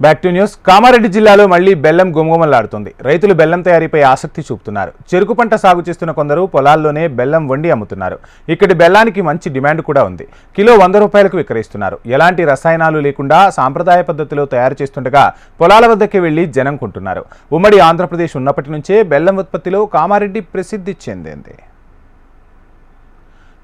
Back to news. Kamareddy జిల్లాలో మళ్లీ బెల్లం గుమగుమలాడుతుంది. రైతులు బెల్లం తయారీపై ఆసక్తి చూపుతున్నారు. చెరుకు పంట సాగు చేస్తున్న కొందరు పొలాల్లోనే బెల్లం వండి అమ్ముతున్నారు. ఇక్కడి బెల్లానికి మంచి డిమాండ్ కూడా ఉంది. కిలో 100 రూపాయలకు విక్రయిస్తున్నారు. ఎలాంటి రసాయనాలు లేకుండా సాంప్రదాయ పద్ధతిలో తయారు చేస్తుండగా పొలాల వద్దకే వెళ్లి జనం కొంటున్నారు. ఉమ్మడి ఆంధ్రప్రదేశ్ ఉన్నప్పటి నుంచే బెల్లం ఉత్పత్తిలో కామారెడ్డి ప్రసిద్ధి చెందింది.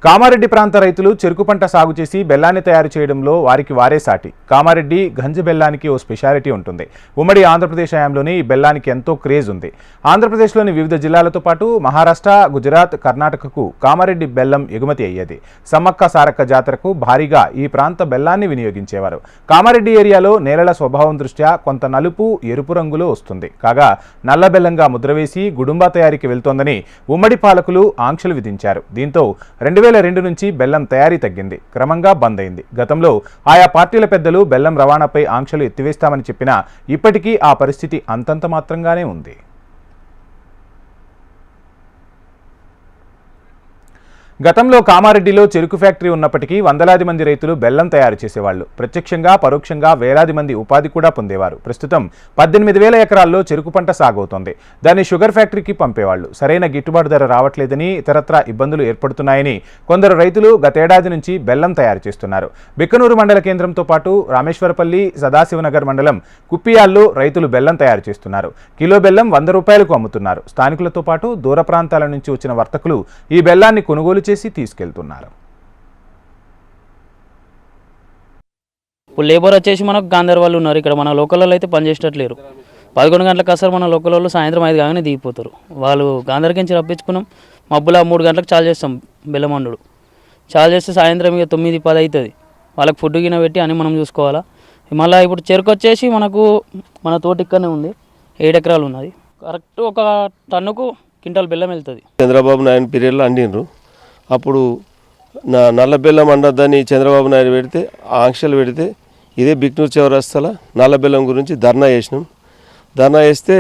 కామారెడ్డి ప్రాంత రైతులు చెరుకు పంట సాగు చేసి బెల్లాన్ని తయారు చేయడంలో వారికి వారే సాటి. కామారెడ్డి గంజ బెల్లానికి ఓ స్పెషాలిటీ ఉంటుంది. ఉమ్మడి ఆంధ్రప్రదేశ్ హయాంలోనే ఈ బెల్లానికి ఎంతో క్రేజ్ ఉంది. ఆంధ్రప్రదేశ్లోని వివిధ జిల్లాలతో పాటు మహారాష్ట్ర, గుజరాత్, కర్ణాటకకు కామారెడ్డి బెల్లం ఎగుమతి అయ్యేది. సమ్మక్క సారక్క జాతరకు భారీగా ఈ ప్రాంత బెల్లాన్ని వినియోగించేవారు. కామారెడ్డి ఏరియాలో నేలల స్వభావం దృష్ట్యా కొంత నలుపు, ఎరుపు రంగులో వస్తుంది. కాగా నల్ల బెల్లంగా ముద్రవేసి గుడుంబా తయారీకి వెళ్తోందని ఉమ్మడి పాలకులు ఆంక్షలు విధించారు. దీంతో 2002 నుంచి బెల్లం తయారీ తగ్గింది. క్రమంగా బంద్ అయింది. గతంలో ఆయా పార్టీల పెద్దలు బెల్లం రవాణాపై ఆంక్షలు ఎత్తివేస్తామని చెప్పినా ఇప్పటికీ ఆ పరిస్థితి అంతంత మాత్రంగానే ఉంది. గతంలో కామారెడ్డిలో చెరుకు ఫ్యాక్టరీ ఉన్నప్పటికీ వందలాది మంది రైతులు బెల్లం తయారు చేసేవాళ్లు. ప్రత్యక్షంగా పరోక్షంగా వేలాది మంది ఉపాధి కూడా పొందేవారు. ప్రస్తుతం 18,000 ఎకరాల్లో చెరుకు పంట సాగవుతోంది. దాన్ని షుగర్ ఫ్యాక్టరీకి పంపేవాళ్లు. సరైన గిట్టుబాటు ధర రావట్లేదని, ఇతరత్రా ఇబ్బందులు ఏర్పడుతున్నాయని కొందరు రైతులు గతేడాది నుంచి బెల్లం తయారు చేస్తున్నారు. బిక్కనూరు మండల కేంద్రంతో పాటు రామేశ్వరపల్లి, సదాశివనగర్ మండలం కుప్పియాల్లో రైతులు బెల్లం తయారు చేస్తున్నారు. కిలో బెల్లం 100 రూపాయలకు అమ్ముతున్నారు. స్థానికులతో పాటు దూర ప్రాంతాల నుంచి వచ్చిన వర్తకులు ఈ బెల్లాన్ని కొనుగోలు చేసి తీసుకెళ్తున్నారు. ఇప్పుడు లేబర్ వచ్చేసి మనకు గాంధర్ వాళ్ళు ఉన్నారు. ఇక్కడ మన లోకల్లో అయితే పనిచేసేటట్లేరు. 11 గంటలకు వస్తారు. మన లోకల్ వాళ్ళు సాయంత్రం 5 కాగానే దిగిపోతారు. వాళ్ళు గాంధర్కి నుంచి రప్పించుకున్నాం. మబ్బులా 3 గంటలకు చాలు చేస్తాం బెల్లం వండుడు. చాలు చేస్తే సాయంత్రం ఇక 9-10 అవుతుంది. వాళ్ళకి ఫుడ్ గిన్నె పెట్టి అని మనం చూసుకోవాలా. మళ్ళీ ఇప్పుడు చెరుకు వచ్చేసి మనకు మన తోట ఇక్కడనే ఉంది. 7 ఎకరాలు ఉన్నది. కరెక్ట్ ఒక టన్నుకు క్వింటాల్ బెల్లం వెళ్తుంది. చంద్రబాబు నాయుడు పీరియడ్లో అండినరు. అప్పుడు నల్ల బెల్లం అండద్దని చంద్రబాబు నాయుడు పెడితే ఆంక్షలు పెడితే ఇదే బిక్నూరు చౌరస్తాల నల్ల బెల్లం గురించి ధర్నా చేసినాం. ధర్నా చేస్తే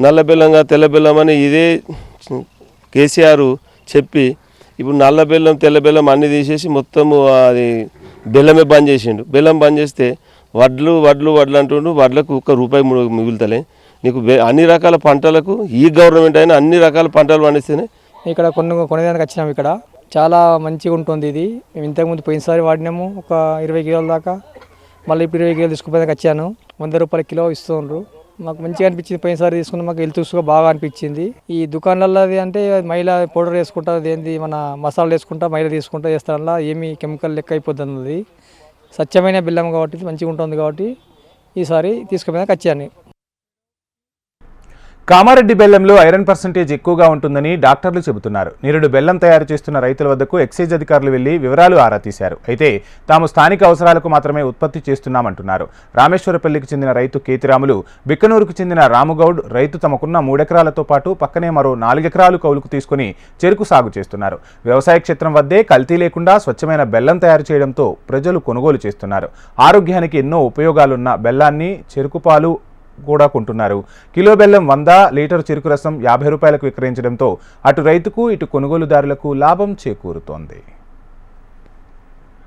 నల్ల బెల్లంగా తెల్ల బెల్లం అని ఇదే కేసీఆర్ చెప్పి ఇప్పుడు నల్ల బెల్లం తెల్ల బెల్లం అన్నీ తీసేసి మొత్తము అది బెల్లమే బంద్ చేసిండు. బెల్లం బంద్ చేస్తే వడ్లు అంటుండు. వడ్లకు ₹1 మిగులుతలే. నీకు అన్ని రకాల పంటలకు ఈ గవర్నమెంట్ అయినా అన్ని రకాల పంటలు పండిస్తేనే ఇక్కడ కొనేదానికి వచ్చినాము. ఇక్కడ చాలా మంచిగా ఉంటుంది. ఇది మేము ఇంతకుముందు పోయినసారి వాడినాము ఒక 20 కిలోల దాకా. మళ్ళీ ఇప్పుడు 20 కిలోలు తీసుకుపోయేదానికి వచ్చాను. 100 రూపాయల కిలో ఇస్తున్నారు. మాకు మంచిగా అనిపించింది. పోయినసారి తీసుకున్న మాకు హెల్త్గా బాగా అనిపించింది. ఈ దుకాణాలలో అంటే మైలా పౌడర్ వేసుకుంటా, ఏంది మన మసాలా వేసుకుంటా, మైలా తీసుకుంటా చేస్తారల్లా ఏమి కెమికల్ లెక్క అయిపోతుంది. స్వచ్ఛమైన బెల్లం కాబట్టి మంచిగా ఉంటుంది. కాబట్టి ఈసారి తీసుకుపోయేదానికి వచ్చాను. కామారెడ్డి బెల్లంలో ఐరన్ పర్సెంటేజ్ ఎక్కువగా ఉంటుందని డాక్టర్లు చెబుతున్నారు. నిరుడు బెల్లం తయారు చేస్తున్న రైతుల వద్దకు ఎక్సైజ్ అధికారులు వెళ్లి వివరాలు ఆరా తీశారు. అయితే తాము స్థానిక అవసరాలకు మాత్రమే ఉత్పత్తి చేస్తున్నామంటున్నారు. రామేశ్వరపల్లికి చెందిన రైతు కేతిరాములు, బిక్కనూరుకు చెందిన రాముగౌడ్ రైతు తమకున్న 3 ఎకరాలతో పాటు పక్కనే మరో 4 ఎకరాలు కౌలుకు తీసుకుని చెరుకు సాగు చేస్తున్నారు. వ్యవసాయ క్షేత్రం వద్దే కల్తీ లేకుండా స్వచ్ఛమైన బెల్లం తయారు చేయడంతో ప్రజలు కొనుగోలు చేస్తున్నారు. ఆరోగ్యానికి ఎన్నో ఉపయోగాలున్న బెల్లాన్ని, చెరుకు పాలు కూడా కొంటున్నారు. కిలో బెల్లం 100, లీటర్ చెరుకు రసం 50 రూపాయలకు విక్రయించడంతో అటు రైతుకు ఇటు కొనుగోలుదారులకు లాభం చేకూరుతోంది.